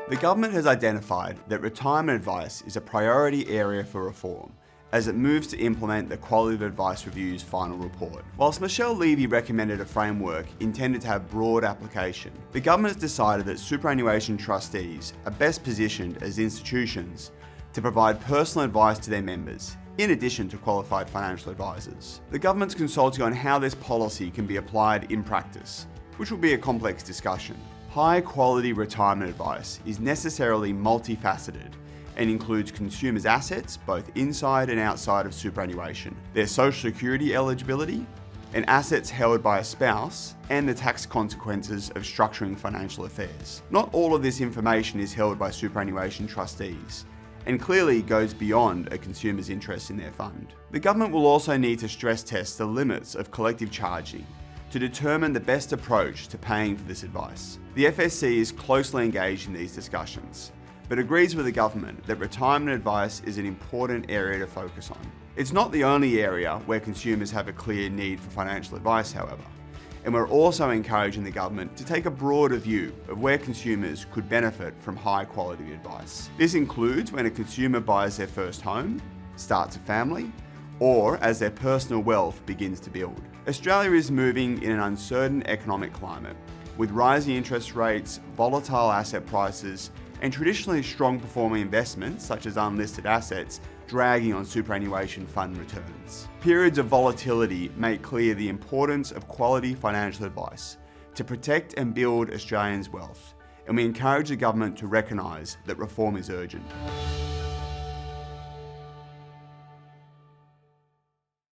The government has identified that retirement advice is a priority area for reform as it moves to implement the Quality of Advice Review's final report. Whilst Michelle Levy recommended a framework intended to have broad application, the government has decided that superannuation trustees are best positioned as institutions to provide personal advice to their members, in addition to qualified financial advisors. The government's consulting on how this policy can be applied in practice, which will be a complex discussion. High-quality retirement advice is necessarily multifaceted and includes consumers' assets both inside and outside of superannuation, their social security eligibility, and assets held by a spouse, and the tax consequences of structuring financial affairs. Not all of this information is held by superannuation trustees, and clearly goes beyond a consumer's interest in their fund. The government will also need to stress test the limits of collective charging to determine the best approach to paying for this advice. The FSC is closely engaged in these discussions, but agrees with the government that retirement advice is an important area to focus on. It's not the only area where consumers have a clear need for financial advice, however, and we're also encouraging the government to take a broader view of where consumers could benefit from high quality advice. This includes when a consumer buys their first home, starts a family, or as their personal wealth begins to build. Australia is moving in an uncertain economic climate, with rising interest rates, volatile asset prices, and traditionally strong performing investments such as unlisted assets dragging on superannuation fund returns. Periods of volatility make clear the importance of quality financial advice to protect and build Australians' wealth, and we encourage the government to recognise that reform is urgent.